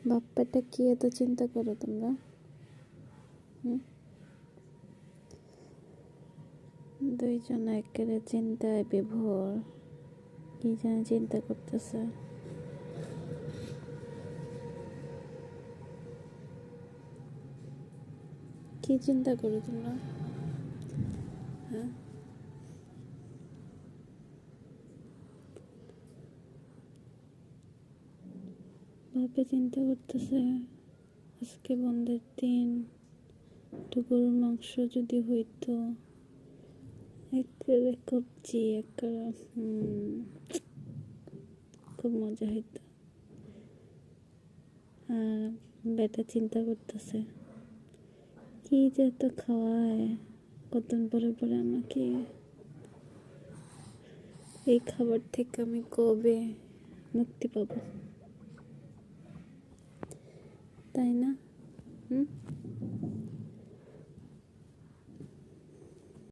বাপ্পাটা কি এত চিন্তা করো তোমরা? হুম, দুইজন একেবারে চিন্তায় বিভোর। কি যেন চিন্তা করতেছে। কি চিন্তা করো তোমরা? হ্যাঁ, বাপে চিন্তা করতেছে আজকে বন্ধের দিন, একটু গরুর মাংস যদি হইতো, একেবারে কবজি একেবারে খুব মজা হইতো। আর বেটা চিন্তা করতেছে কি যে তো খাওয়ায় কতদিন পরে পরে আমাকে, এই খাবার থেকে আমি কবে মুক্তি পাবো, তাই না? হুম।